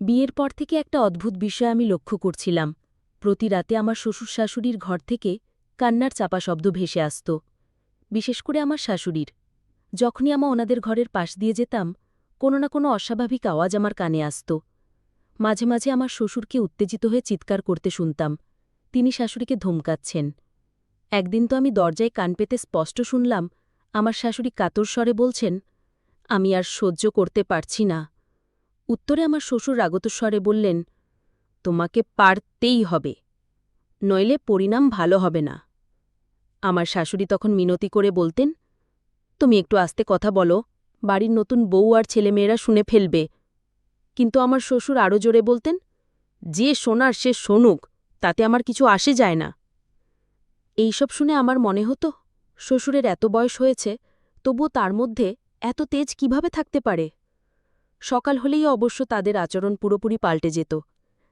বিয়ের পর থেকে একটা অদ্ভুত বিষয় আমি লক্ষ্য করছিলাম। প্রতি রাতে আমার শ্বশুর শাশুড়ির ঘর থেকে কান্নার চাপা শব্দ ভেসে আসত, বিশেষ করে আমার শাশুড়ির। যখনই ওনাদের ঘরের পাশ দিয়ে যেতাম, কোনো না কোনো অস্বাভাবিক আওয়াজ আমার কানে আসত। মাঝে মাঝে আমার শ্বশুরকে উত্তেজিত হয়ে চিৎকার করতে শুনতাম, তিনি শাশুড়িকে ধমকাচ্ছেন। একদিন তো আমি দরজায় কান পেতে স্পষ্ট শুনলাম আমার শাশুড়ি কাতর স্বরে বলছেন, আমি আর সহ্য করতে পারছি না। উত্তরে আমার শ্বশুর রাগত স্বরে বললেন, তোমাকে পারতেই হবে, নইলে পরিণাম ভালো হবে না। আমার শাশুড়ি তখন মিনতি করে বলতেন, তুমি একটু আস্তে কথা বলো, বাড়ির নতুন বউ আর ছেলেমেয়েরা শুনে ফেলবে। কিন্তু আমার শ্বশুর আরও জোরে বলতেন, যে শোনার সে শোনুক, তাতে আমার কিছু আসে যায় না। এইসব শুনে আমার মনে হতো, শ্বশুরের এত বয়স হয়েছে, তবুও তার মধ্যে এত তেজ কিভাবে থাকতে পারে। সকাল হলেই অবশ্য তাদের আচরণ পুরোপুরি পাল্টে যেত।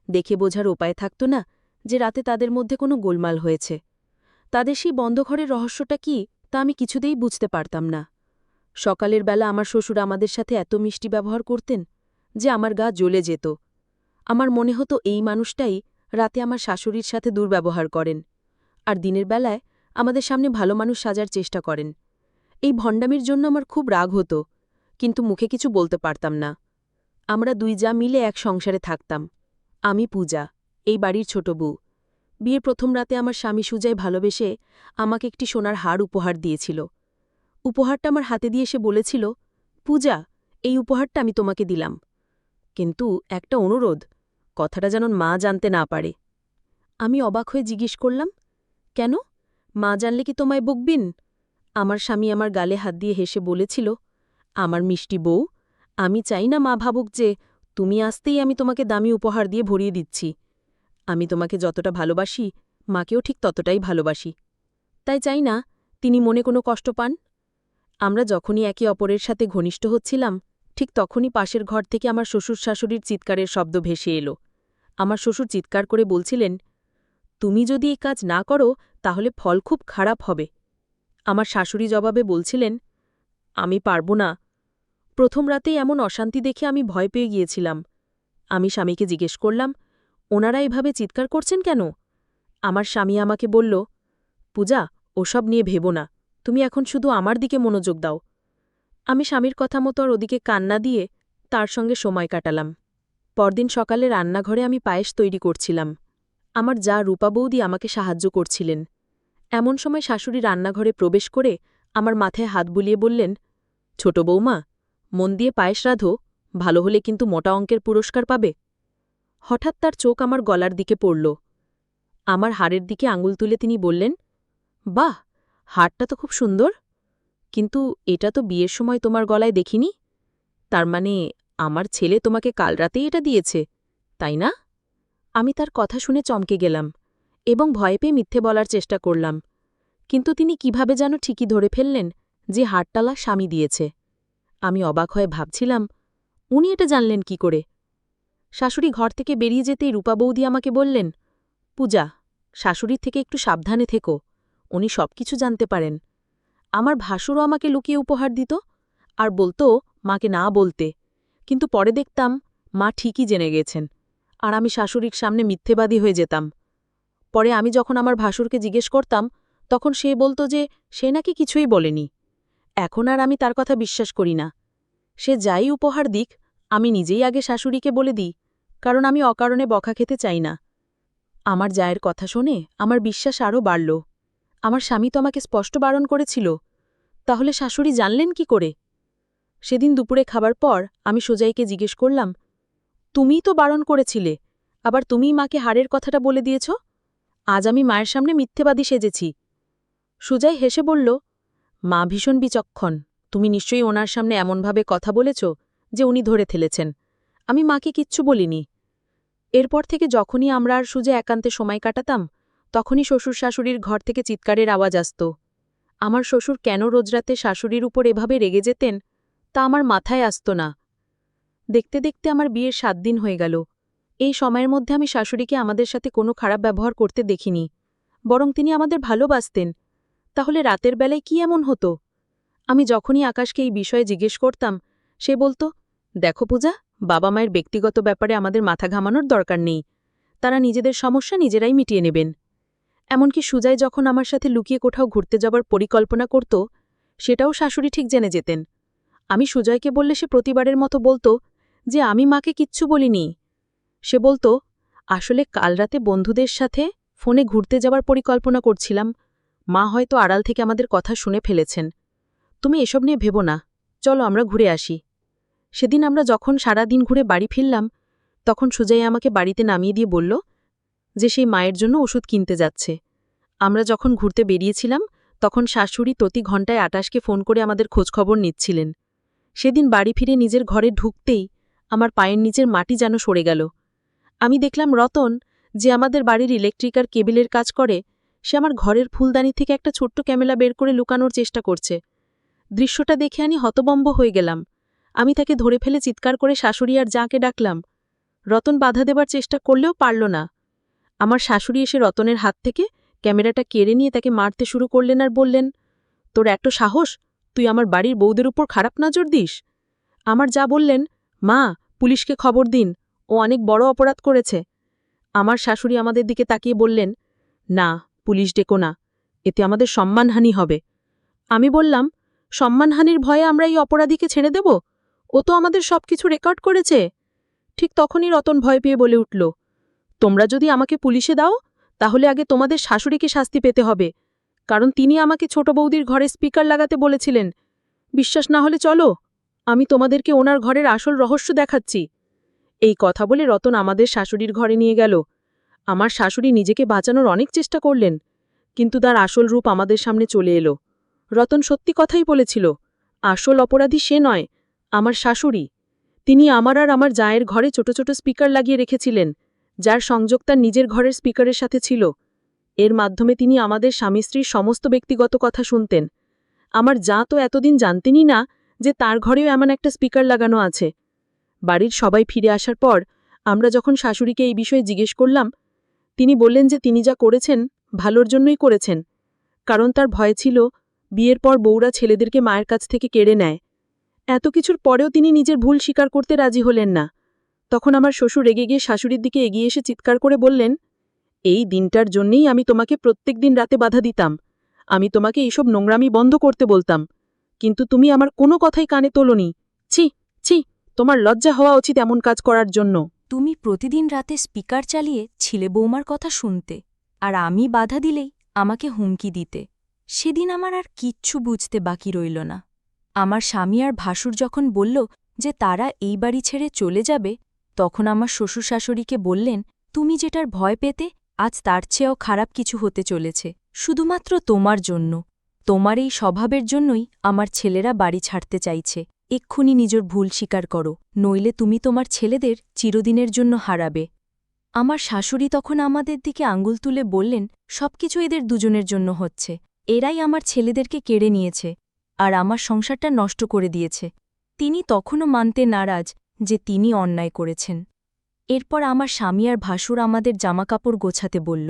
দেখে বোঝার উপায় থাকত না যে রাতে তাদের মধ্যে কোনো গোলমাল হয়েছে। তাদের সেই বন্ধ ঘরের রহস্যটা কি, তা আমি কিছুতেই বুঝতে পারতাম না। সকালের বেলা আমার শ্বশুর আমাদের সাথে এত মিষ্টি ব্যবহার করতেন যে আমার গা জ্বলে যেত। আমার মনে হতো এই মানুষটাই রাতে আমার শাশুড়ির সাথে দুর্ব্যবহার করেন, আর দিনের বেলায় আমাদের সামনে ভালো মানুষ সাজার চেষ্টা করেন। এই ভণ্ডামির জন্য আমার খুব রাগ হতো, কিন্তু মুখে কিছু বলতে পারতাম না। আমরা দুই যা মিলে এক সংসারে থাকতাম। আমি পূজা, এই বাড়ির ছোট বউ। বিয়ের প্রথম রাতে আমার স্বামী সুজায় ভালোবেসে আমাকে একটি সোনার হার উপহার দিয়েছিল। উপহারটা আমার হাতে দিয়ে সে বলেছিল, পূজা, এই উপহারটা আমি তোমাকে দিলাম, কিন্তু একটা অনুরোধ, কথাটা যেন মা জানতে না পারে। আমি অবাক হয়ে জিজ্ঞেস করলাম, কেন? মা জানলে কি তোমায় বকবিন? আমার স্বামী আমার গালে হাত দিয়ে হেসে বলেছিল, আমার মিষ্টি বউ, আমি চাই না মা ভাবুক যে তুমি আসতেই আমি তোমাকে দামি উপহার দিয়ে ভরিয়ে দিচ্ছি। আমি তোমাকে যতটা ভালোবাসি, মাকেও ঠিক ততটাই ভালোবাসি। তাই চাই না তিনি মনে কোনো কষ্ট পান। আমরা যখনই একে অপরের সাথে ঘনিষ্ঠ হচ্ছিলাম, ঠিক তখনই পাশের ঘর থেকে আমার শ্বশুর শাশুড়ির চিৎকারের শব্দ ভেসে এলো। আমার শ্বশুর চিৎকার করে বলছিলেন, তুমি যদি এই কাজ না করো তাহলে ফল খুব খারাপ হবে। আমার শাশুড়ি জবাবে বলছিলেন, আমি পারব না। প্রথম রাতেই এমন অশান্তি দেখে আমি ভয় পেয়ে গিয়েছিলাম। আমি স্বামীকে জিজ্ঞেস করলাম, ওনারা এভাবে চিৎকার করছেন কেন? আমার স্বামী আমাকে বলল, পূজা, ওসব নিয়ে ভেবো না, তুমি এখন শুধু আমার দিকে মনোযোগ দাও। আমি স্বামীর কথা মতো আর ওদিকে কান্না দিয়ে তার সঙ্গে সময় কাটালাম। পরদিন সকালে রান্নাঘরে আমি পায়েস তৈরি করছিলাম। আমার যা রূপা বৌদি আমাকে সাহায্য করছিলেন। এমন সময় শাশুড়ি রান্নাঘরে প্রবেশ করে আমার মাথায় হাত বুলিয়ে বললেন, ছোট বৌমা, মন দিয়ে পায়েস রাঁধো, ভালো হলে কিন্তু মোটা অঙ্কের পুরস্কার পাবে। হঠাৎ তার চোখ আমার গলার দিকে পড়ল। আমার হাড়ের দিকে আঙুল তুলে তিনি বললেন, বাহ, হাড়টা তো খুব সুন্দর, কিন্তু এটা তো বিয়ের সময় তোমার গলায় দেখিনি। তার মানে আমার ছেলে তোমাকে কাল রাতেই এটা দিয়েছে, তাই না? আমি তার কথা শুনে চমকে গেলাম এবং ভয় পেয়ে মিথ্যে বলার চেষ্টা করলাম, কিন্তু তিনি কিভাবে যেন ঠিকই ধরে ফেললেন যে হাড়টালা স্বামী দিয়েছে। আমি অবাক হয়ে ভাবছিলাম, উনি এটা জানলেন কি করে? শাশুড়ি ঘর থেকে বেরিয়ে যেতেই রূপা বৌদি আমাকে বললেন, পূজা, শাশুড়ির থেকে একটু সাবধানে থেকো, উনি সবকিছু জানতে পারেন। আমার ভাসুরও আমাকে লুকিয়ে উপহার দিত আর বলতো মাকে না বলতে, কিন্তু পরে দেখতাম মা ঠিকই জেনে গেছেন, আর আমি শাশুড়ির সামনে মিথ্যেবাদী হয়ে যেতাম। পরে আমি যখন আমার ভাসুরকে জিজ্ঞেস করতাম, তখন সে বলতো যে সে নাকি কিছুই বলেনি। এখন আর আমি তার কথা বিশ্বাস করি না। সে যাই উপহার দিক, আমি নিজেই আগে শাশুড়িকে বলে দিই, কারণ আমি অকারণে বকা খেতে চাই না। আমার জায়ের কথা শুনে আমার বিশ্বাস আরও বাড়ল। আমার স্বামী তো আমাকে স্পষ্ট বারণ করেছিল, তাহলে শাশুড়ি জানলেন কি করে? সেদিন দুপুরে খাবার পর আমি সোজাইকে জিজ্ঞেস করলাম, তুমিই তো বারণ করেছিলে, আবার তুমিই মাকে হাড়ের কথাটা বলে দিয়েছ। আজ আমি মায়ের সামনে মিথ্যেবাদী সেজেছি। সুজাই হেসে বলল, মা ভীষণ বিচক্ষণ, তুমি নিশ্চয়ই ওনার সামনে এমনভাবে কথা বলেছ যে উনি ধরে ফেলেছেন। আমি মাকে কিচ্ছু বলিনি। এরপর থেকে যখনই আমরা আর সুজে একান্তে সময় কাটাতাম, তখনই শ্বশুর শাশুড়ির ঘর থেকে চিৎকারের আওয়াজ আসত। আমার শ্বশুর কেন রোজরাতে শাশুড়ির উপর এভাবে রেগে যেতেন, তা আমার মাথায় আসত না। দেখতে দেখতে আমার বিয়ের ৭ দিন হয়ে গেল। এই সময়ের মধ্যে আমি শাশুড়িকে আমাদের সাথে কোনো খারাপ ব্যবহার করতে দেখিনি, বরং তিনি আমাদের ভালোবাসতেন। তাহলে রাতের বেলায় কি এমন হতো? আমি যখনই আকাশকে এই বিষয়ে জিজ্ঞেস করতাম, সে বলতো, দেখো পূজা, বাবা মায়ের ব্যক্তিগত ব্যাপারে আমাদের মাথা ঘামানোর দরকার নেই, তারা নিজেদের সমস্যা নিজেরাই মিটিয়ে নেবেন। এমনকি সুজয় যখন আমার সাথে লুকিয়ে কোথাও ঘুরতে যাবার পরিকল্পনা করত, সেটাও শাশুড়ি ঠিক জেনে যেতেন। আমি সুজয়কে বললে সে প্রতিবারের মতো বলতো যে আমি মাকে কিচ্ছু বলিনি। সে বলতো, আসলে কাল রাতে বন্ধুদের সাথে ফোনে ঘুরতে যাবার পরিকল্পনা করছিলাম, মা হয়তো আড়াল থেকে আমাদের কথা শুনে ফেলেছেন। তুমি এসব নিয়ে ভেবো না, চলো আমরা ঘুরে আসি। সেদিন আমরা যখন সারা দিন ঘুরে বাড়ি ফিরলাম, তখন সুজয় আমাকে বাড়িতে নামিয়ে দিয়ে বলল যে সেই মায়ের জন্য ওষুধ কিনতে যাচ্ছে। আমরা যখন ঘুরতে বেরিয়েছিলাম, তখন শাশুড়ি প্রতি ঘণ্টায় আটাশকে ফোন করে আমাদের খোঁজখবর নিচ্ছিলেন। সেদিন বাড়ি ফিরে নিজের ঘরে ঢুকতেই আমার পায়ের নিচের মাটি যেন সরে গেল। আমি দেখলাম রতন, যে আমাদের বাড়ির ইলেকট্রিক আর কেবিলের কাজ করে, সে আমার ঘরের ফুলদানি থেকে একটা ছোট্ট ক্যামেরা বের করে লুকানোর চেষ্টা করছে। দৃশ্যটা দেখে আমি হতবম্ব হয়ে গেলাম। আমি তাকে ধরে ফেলে চিৎকার করে শাশুড়ি আর যাকে ডাকলাম। রতন বাধা দেবার চেষ্টা করলেও পারল না। আমার শাশুড়ি এসে রতনের হাত থেকে ক্যামেরাটা কেড়ে নিয়ে তাকে মারতে শুরু করলেন আর বললেন, তোর এত সাহস, তুই আমার বাড়ির বউদের উপর খারাপ নজর দিস? আমার যা বললেন, মা, পুলিশকে খবর দিন, ও অনেক বড় অপরাধ করেছে। আমার শাশুড়ি আমাদের দিকে তাকিয়ে বললেন, না, পুলিশ ডেকো না, এতে আমাদের সম্মানহানি হবে। আমি বললাম, সম্মানহানির ভয়ে আমরা এই অপরাধীকে ছেড়ে দেব? ও তো আমাদের সবকিছু রেকর্ড করেছে। ঠিক তখনই রতন ভয় পেয়ে বলে উঠল, তোমরা যদি আমাকে পুলিশে দাও, তাহলে আগে তোমাদের শাশুড়িকে শাস্তি পেতে হবে, কারণ তিনি আমাকে ছোট বৌদির ঘরে স্পিকার লাগাতে বলেছিলেন। বিশ্বাস না হলে চলো, আমি তোমাদেরকে ওনার ঘরের আসল রহস্য দেখাচ্ছি। এই কথা বলে রতন আমাদের শাশুড়ির ঘরে নিয়ে গেল। আমার শাশুড়ি নিজেকে বাঁচানোর অনেক চেষ্টা করলেন, কিন্তু তার আসল রূপ আমাদের সামনে চলে এলো। রতন সত্যি কথাই বলেছিল, আসল অপরাধী সে নয়, আমার শাশুড়ি। তিনি আমার আর আমার জায়ের ঘরে ছোট ছোট স্পিকার লাগিয়ে রেখেছিলেন, যার সংযোগ তার নিজের ঘরের স্পিকারের সাথে ছিল। এর মাধ্যমে তিনি আমাদের স্বামী স্ত্রীর সমস্ত ব্যক্তিগত কথা শুনতেন। আমার যা তো এতদিন জানতেনই না যে তার ঘরেও এমন একটা স্পিকার লাগানো আছে। বাড়ির সবাই ফিরে আসার পর আমরা যখন শাশুড়িকে এই বিষয়ে জিজ্ঞেস করলাম, তিনি বললেন যে তিনি যা করেছেন ভালোর জন্যই করেছেন, কারণ তার ভয় ছিল বিয়ের পর বউরা ছেলেদেরকে মায়ের কাছ থেকে কেড়ে নেয়। এত কিছুর পরেও তিনি নিজের ভুল স্বীকার করতে রাজি হলেন না। তখন আমার শ্বশুর রেগে গিয়ে শাশুড়ির দিকে এগিয়ে এসে চিৎকার করে বললেন, এই দিনটার জন্যেই আমি তোমাকে প্রত্যেক দিন রাতে বাধা দিতাম, আমি তোমাকে এইসব নোংরামি বন্ধ করতে বলতাম, কিন্তু তুমি আমার কোনো কথাই কানে তোলনি। ছি ছি, তোমার লজ্জা হওয়া উচিত এমন কাজ করার জন্য। তুমি প্রতিদিন রাতে স্পিকার চালিয়ে ছিলে বৌমার কথা শুনতে, আর আমি বাধা দিলেই আমাকে হুমকি দিতে। সেদিন আমার আর কিচ্ছু বুঝতে বাকি রইল না। আমার স্বামী আর ভাসুর যখন বলল যে তারা এই বাড়ি ছেড়ে চলে যাবে, তখন আমার শ্বশুর শাশুড়িকে বললেন, তুমি যেটার ভয় পেতে, আজ তার চেয়েও খারাপ কিছু হতে চলেছে, শুধুমাত্র তোমার জন্য। তোমার এই স্বভাবের জন্যই আমার ছেলেরা বাড়ি ছাড়তে চাইছে। এক্ষুনি নিজের ভুল স্বীকার করো, নইলে তুমি তোমার ছেলেদের চিরদিনের জন্য হারাবে। আমার শাশুড়ি তখন আমাদের দিকে আঙুল তুলে বললেন, সবকিছু এদের দুজনের জন্য হচ্ছে, এরাই আমার ছেলেদেরকে কেড়ে নিয়েছে আর আমার সংসারটা নষ্ট করে দিয়েছে। তিনি তখনও মানতে নারাজ যে তিনি অন্যায় করেছেন। এরপর আমার স্বামী আর ভাসুর আমাদের জামাকাপড় গোছাতে বলল।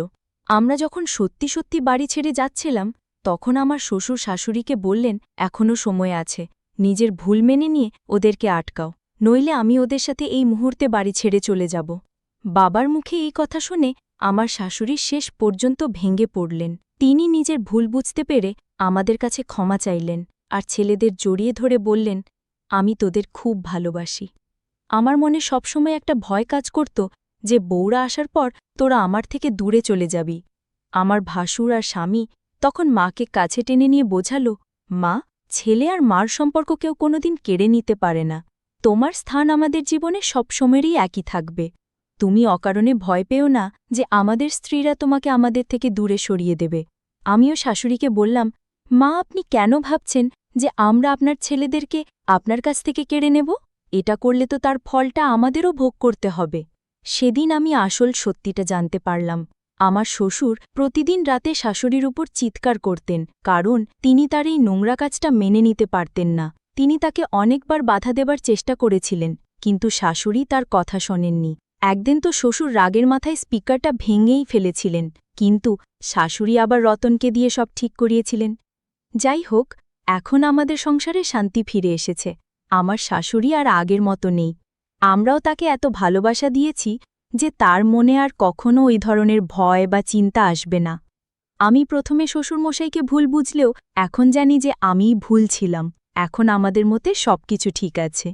আমরা যখন সত্যি সত্যি বাড়ি ছেড়ে যাচ্ছিলাম, তখন আমার শ্বশুর শাশুড়িকে বললেন, এখনও সময় আছে, নিজের ভুল মেনে নিয়ে ওদেরকে আটকাও, নইলে আমি ওদের সাথে এই মুহূর্তে বাড়ি ছেড়ে চলে যাব। বাবার মুখে এই কথা শুনে আমার শাশুড়ি শেষ পর্যন্ত ভেঙে পড়লেন। তিনি নিজের ভুল বুঝতে পেরে আমাদের কাছে ক্ষমা চাইলেন আর ছেলেদের জড়িয়ে ধরে বললেন, আমি তোদের খুব ভালোবাসি। আমার মনে সবসময় একটা ভয় কাজ করত যে বউরা আসার পর তোরা আমার থেকে দূরে চলে যাবি। আমার ভাসুর আর স্বামী তখন মাকে কাছে টেনে নিয়ে বোঝালো, মা, ছেলে আর মার সম্পর্ক কেউ কোনোদিন কেড়ে নিতে পারে না। তোমার স্থান আমাদের জীবনে সবসময়েরই একই থাকবে। তুমি অকারণে ভয় পেও না যে আমাদের স্ত্রীরা তোমাকে আমাদের থেকে দূরে সরিয়ে দেবে। আমিও শাশুড়িকে বললাম, মা, আপনি কেন ভাবছেন যে আমরা আপনার ছেলেদেরকে আপনার কাছ থেকে কেড়ে নেব? এটা করলে তো তার ফলটা আমাদেরও ভোগ করতে হবে। সেদিন আমি আসল সত্যিটা জানতে পারলাম। আমার শ্বশুর প্রতিদিন রাতে শাশুড়ির উপর চিৎকার করতেন, কারণ তিনি তার এই নোংরা কাজটা মেনে নিতে পারতেন না। তিনি তাকে অনেকবার বাধা দেবার চেষ্টা করেছিলেন, কিন্তু শাশুড়ি তার কথা শোনেননি। একদিন তো শ্বশুর রাগের মাথায় স্পিকারটা ভেঙেই ফেলেছিলেন, কিন্তু শাশুড়ি আবার রতনকে দিয়ে সব ঠিক করিয়েছিলেন। যাই হোক, এখন আমাদের সংসারে শান্তি ফিরে এসেছে। আমার শাশুড়ি আর আগের মতো নেই। আমরাও তাকে এত ভালোবাসা দিয়েছি যে তার মনে আর কখনো ওই ধরনের ভয় বা চিন্তা আসবে না। আমি প্রথমে শ্বশুরমশাইকে ভুল বুঝলেও এখন জানি যে আমিই ভুল ছিলাম। এখন আমাদের মতে সবকিছু ঠিক আছে।